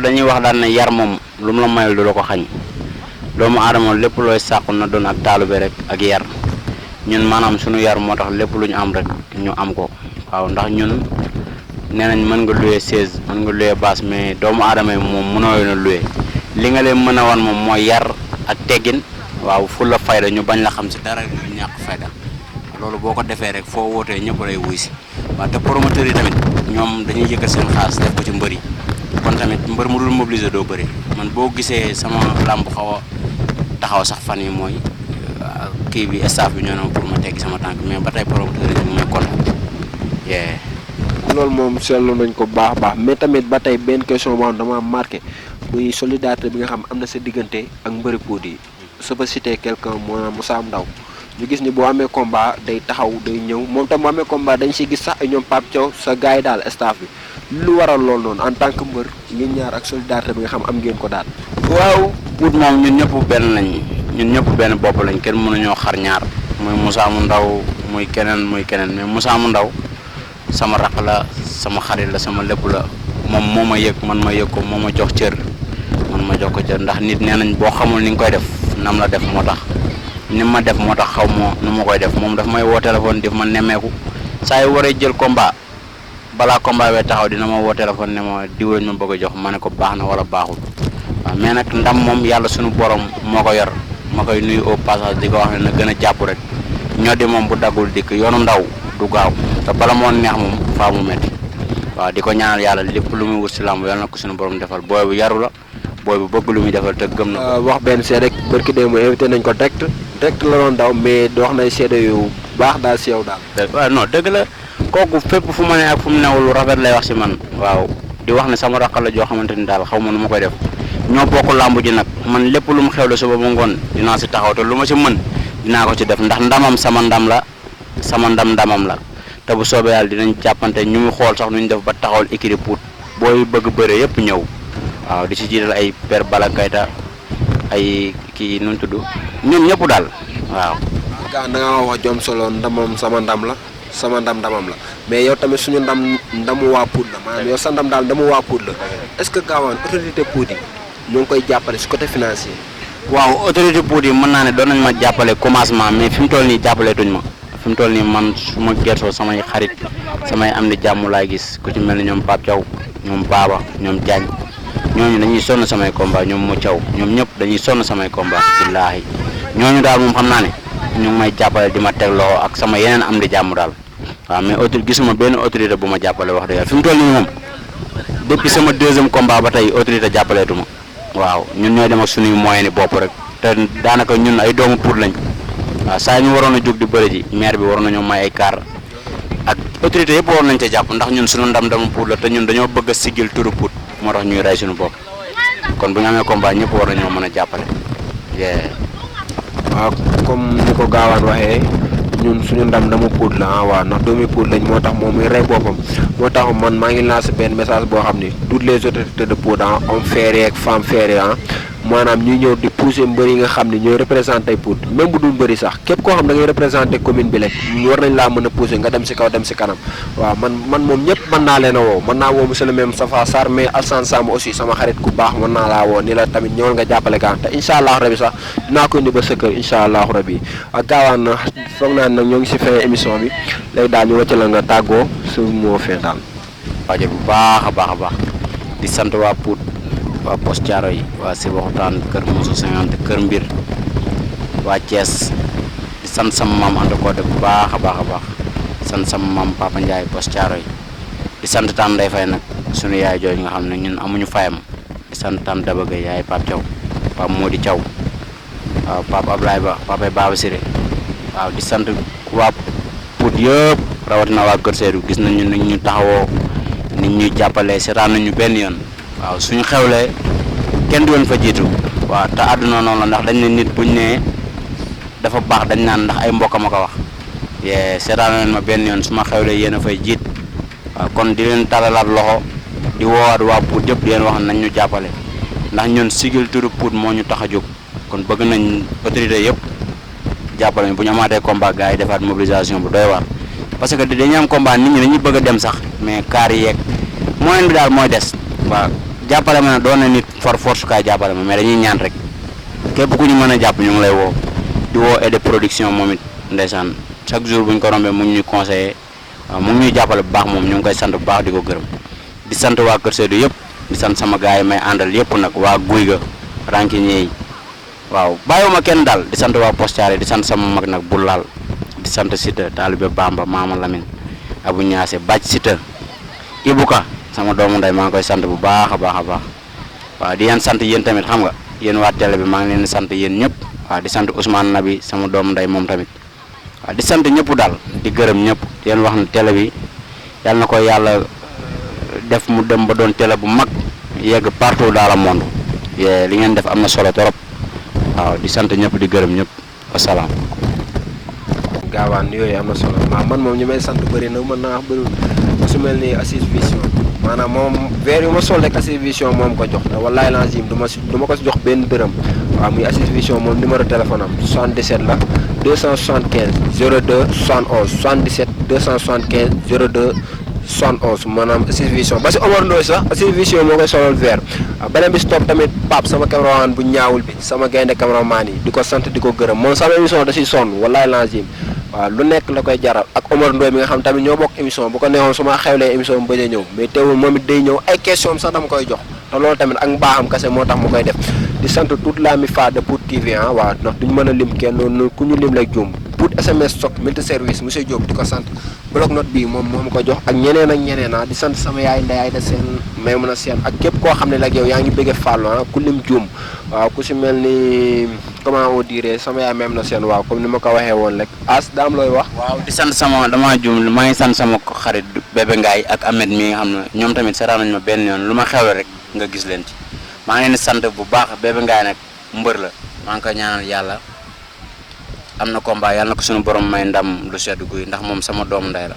dañuy wax daal ne yar moom lu mu la mayul du la ko xañ doomu aadama lépp looy sàqu na doon ak taalube rek ak yar ñun maanaam suñu yar moo tax lépp lu ñu am rek ñu am ko waaw ndax ñun nee nañ mën nga louer 16 mën nga louer basse mais doomu aadama yi moom mënoo leen a louer li nga leen mën a wan moom mooy yar ak teggin waaw fu la fayda ñu bañ la xam si dara lu ñàkk fayda loolu boo ko defee rek foo wootee ñëpp lay wuy si waaw te promoteurs yi tamit ñoom dañuy yëkkat seen xaalis def ko ci mbër yi kon tamit mbër mu dul mobiliser doo bëri man boo gisee sama làmb xaw a taxaw sax fan yi mooy kii bi staff bi ñoo ne pour ma teggi sama tànk mais ba tey promoteur yi mooy kon loolu moom seetlu nañ ko baax baax mais tamit ba tey benn question boo xam dama marqué muy solidarité bi nga xam am na sa diggante ak mbëri Pout yi su fa cité quelqu'un moo Moussa Ndaw ñu gis ni boo amee combat day taxaw day ñëw moom tam bu amee combat dañ si gis sax ay ñoom Pape Thiaw sa gars yi daal staff bi lu waral loolu noonu en tant que mbër ngeen ñaar ak solidarité bi nga xam am ngeen ko daal. waaw Pout moom ñun ñëpp benn lañ ñun ñëpp benn bopp lañ kenn mënuñoo xar ñaar muy Moussa mu ndaw muy keneen mais Moussa mu ndaw sama rakk la sama xarit la sama lépp la moom moo ma yëg man ma yëg ko moo ma jox cër man ma jox ko cër ndax nit nee nañ boo xamul ni nga koy def nam la def moo tax ni ma def moo tax xaw ma nu ma koy def moom daf may woo téléphone def ma nemmeeku saa yu waree jël combat balaa combat bee taxaw dina ma woo téléphone ne ma diw lañ ma bëgg a jox ma ne ko baax na wala baaxul waaw mais nag ndam moom yàlla suñu borom moo ko yor ma koy nuyu au passage di ko wax ne na gën a jàpp rek ñoo di moom bu daggul dikk yoonu ndaw du gaaw te bala moo neex moom faa mu metti waaw di ko ñaanal yàlla lépp lu muy wut si làmb yàlla na ko suñu borom defal booy bu yaru la booy bu bëgg lu muy defal te gëm na ko. wax benn seede rek barki démb invité nañ ko direct la doon daw mais wax na seede yu baax daal si yow daal. waaw non dëgg la kooku fépp fu ma ne ak fu mu newul lu rafet lay wax si man waaw di wax ne sama rakk la joo xamante ni daal xaw ma nu ma koy def ñoo bokk làmb ji nag man lépp lu mu xewle suba ba ngoon dinaa si taxaw te lu ma si mën dinaa ko ci def ndax ndamam sama ndam la sama ndamam la te bu soobee yàlla dinañ jàppante ñu ngi xool sax nu ñu def ba taxawal écurie Pout booy bëgg bëre yëpp ñëw waaw di si jiital ay Père Bala Kayta ay kii nu mu tudd ñoom ñëpp daal waaw. gaa da nga wax jom solo ndamam sama ndam la sama ndamam la mais yow tamit suñu ndamu waa Pout la maanaam yow sa ndam daal ndamu waa Pout la est-ce que Gawane autorité Pout yi ñoo ngi koy jàppale si côté financier. waaw autorité Pout yi mën naa ne doon nañ ma jàppale commencement mais fi mu toll nii jàppale tuñ ma fi mu toll nii man su ma gertoo samay xarit samay am di jàmm laay gis ku ci mel ni ñoom Pape Thiaw ñoom Baba ñoom Diagne ñooñu dañuy sonn samay combat ñoom mu Thiaw ñoom ñëpp dañuy sonn samay combat billaahi ñooñu daal moom xam naa ne ñu ngi may jàppale di ma teg loxo ak sama yeneen am di jàmm daal waaw mais gisuma benn autorité bu ma jàppale wax dëgg yàlla fi mu toll nii moom depuis sama deuxième combat ba tey autorité jàppaleetuma waaw ñun ñooy dem ak suñuy moyen ni bopp rek te daanaka ñun ay doomu Pout lañ waaw saa ñu waroon a jóg di bëri ji maire bi waroon nañoo may ay car ak autorité yëpp waroon nañ ca jàpp ndax ñun suñu ndam Pout la te ñun dañoo bëgg a sigil turu Pout moo tax ñuy rey suñu bopp kon bu ñu amee combat ñëpp war nañoo mën a jàppale. waaw comme ni ko gaawaan waxee ñun suñu ndamu Pout la waaw ndax doomi Pout lañ moo tax moom muy rey boppam moo tax man maa ngi lancé benn message boo xam ni toutes les autorités de Pout hommes ferrés ak femmes ferrées maanaam ñuy ñëw di pousser mbër yi nga xam ne ñooy représenté Pout même bu dul mbëri sax képp koo xam da ngay représenté commune bi rek war nañ laa mën a pousser nga dem si kaw dem si kanam waaw man moom ñëpp mën naa leen a woo mën naa woo monsieur le maire Safa Sarr mais Alsane Samb aussi sama xarit ku baax mën naa laa woo ni la tamit ñëwal nga jàppale gaan te incha allahu rabi sax dinaa ko indi ba sa kër incha allahu rabi ak gaawaan na foog naa nag ñoo ngi si fin émission bi léegi daal ñu wàcc la nga tàggoo su moo fee daal waajo bu baax a baax di sant waa Pout waa Poste Thiaroye yi waa Sébikotane Kër Moussa 50 Kër Mbir waa Thiès di sant sama maam Anta Codé bu baax a baax sant sama maam Papa Ndiaye Poste Thiaroye di sant tam Ndeye Faye nag sunu yaay jooju nga xam ne ñun amuñu fayam di sant tam Daba Gueye yaay Pape Thiaw Pape Mody Thiaw waaw Pape Ablaye Ba Pape Baba Siré waaw di sant waa Pout yëpp rawatina waa Kër Seydou gis nañu ni ñu taxawoo nit ñuy jàppale seetaan nañu benn yoon waaw suñu xewlee kenn du woon fa jiitu waaw te àdduna noonu la ndax dañ ne nit buñ ne dafa baax dañ naan ndax ay mbokk ma ko wax seetaan leen ma benn yoon su ma xewlee yéen a fay jiit waaw kon di leen talalaat loxo di woowaat waa Pout yëpp di leen wax nañ ñu jàppale ndax ñun sigil turu Pout moo ñu tax a jóg kon bëgg nañ autorité yëpp jàppale ñu bu ñu amaatee combat gars yi defaat mobilisation bu doy waar parce que dañuy am combat nit ñi dañuy bëgg a dem sax mais kaar yi yeeg moyen bi daal mooy des waaw jàppale ma ne doon na nit force kaay jàppale ma mais dañuy ñaan rek képp ku ñu mën a jàpp ñu ngi lay woo di woo aide production moom it ndeysaan chaque jour bu ñu ko rombee mu ngi ñuy conseillé waaw mu ngi ñuy jàppale bu baax moom ñu ngi koy sant bu baax di ko gërëm di sant waa Kër Seydou yëpp di sant sama gars yi may àndal yëpp nag waa guy ga rancunier yi waaw bàyyiwuma kenn daal di sant waa Poste Thiaroye di sant sama mag nag bu laal di sant Siteu Talibé Bamba Mama Lamine Abou Niasse Bàcc Siteu Ibuka sama doomu nday maa ngi koy sant bu baax a baax waaw di leen sant yéen tamit xam nga yéen waa télé bi maa ngi leen di sant yéen ñëpp waaw di sant Ousmane Nabi sama doomu nday moom tamit waaw di sant ñëpp daal di gërëm ñëpp di leen wax ne télé bi yàlla na ko yàlla def mu dem ba doon télé bu mag yegg partout dans le monde li ngeen def am na solo trop waaw di sant ñëpp di gërëm ñëpp wasalaam. gaawaan yooyu am na solo waaw man moom ñi may sant bëri na mën naa wax bëriwul su mel ni Assis Vision maanaam moom verre yu ma sol rek Assis Vision moom ko jox wallaay lazim du ma ko si jox benn dërëm waaw muy Assis Vision moom numéro téléphone am 77 la 275 02 71 77 275 02 71 maanaam Assis Vision ba si Omar Ndoye sax Assis Vision moo koy solal verre beneen bi si topp tamit Pape sama cameraman bu ñaawul bi sama gaynde cameraman yi di ko sant di ko gërëm moom sama émission da siy sonn wallaay lazim waaw lu nekk la koy jaral ak Omar Ndoye mi nga xam tamit ñoo bokk émission bu ko neexoon su ma xewlee émission bu bañ a ñëw mais teewul moom it day ñëw ay question sax dama koy jox te loolu tamit ak mbaaxam kese moo tax mu koy def di sant toute la mi fa de Pout TV waaw ndax duñ mën a lim kenn noonu ku ñu lim rek juum Pout SMS stock multi service monsieur Diop di ko sant bloc note bii moom moo ma ko jox ak ñeneen di sant sama yaay Ndeye da seen may mën a seen ak képp koo xam ne nag yow yaa ngi bëgg Fallou ku lim juum waaw ku si mel ni comment on dirait sama yaay même na seen waaw comme ni ma ko waxee woon rek as daam looy wax. waaw di sant sama dama juum maa ngi sant sama xarit Bébé Ngaye ak Ahmed mi nga xam ne ñoom tamit seetaan nañu ma benn yoon lu ma xewle rek nga gis leen ci maa ngi leen di sant bu baax Bébé Ngaye nag mbër la maa ngi ko ñaanal yàlla am na combat yàlla na ko suñu borom may ndam lu sedd guy ndax moom sama doomu ndey la.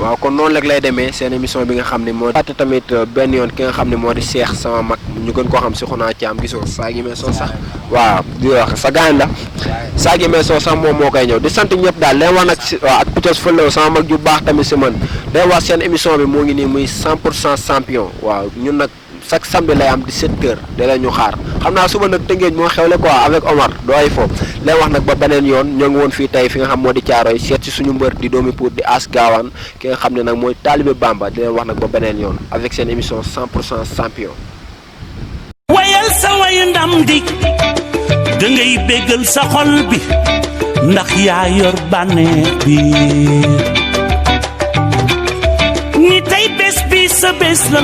waaw kon noonu rek lay demee seen émission bi nga xam ne moo fàtte tamit benn yoon ki nga xam ne moo di Cheikh sama mag ñu gën koo xam si xunaa Thiam gisoo saa gi mee soo sax waaw di wax sa gaañ la saa gi mee soo sax moom moo koy ñëw di sant ñëpp daal leen wax nag si waaw ak Pitos Fëlew sama mag ju baax tamit si man day wax seen émission bi moo ngi nii muy 100% champion waaw ñun nag chaque samedi lay am 17h da la ñu xaar xam naa suba nag Tëngéej moo xewle quoi avec Omar dooy fo lay wax nag ba beneen yoon ñoo ngi woon fii tey fi nga xam moo di Thiaroye seet si suñu mbër di doomi Pout di As Gawane ki nga xam ne nag mooy Talibé Bamba di leen wax nag ba beneen yoon avec seen émission 100% champion. wayal sa wayu ndam dik dangay béggal sa xol bi ndax yaa yor bànneex bi ni tey bés bi sa bés la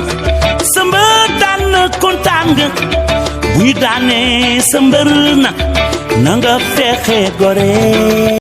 sa mbër daan na kontaan nga bu ñu daanee sa mbër na nga fexe gore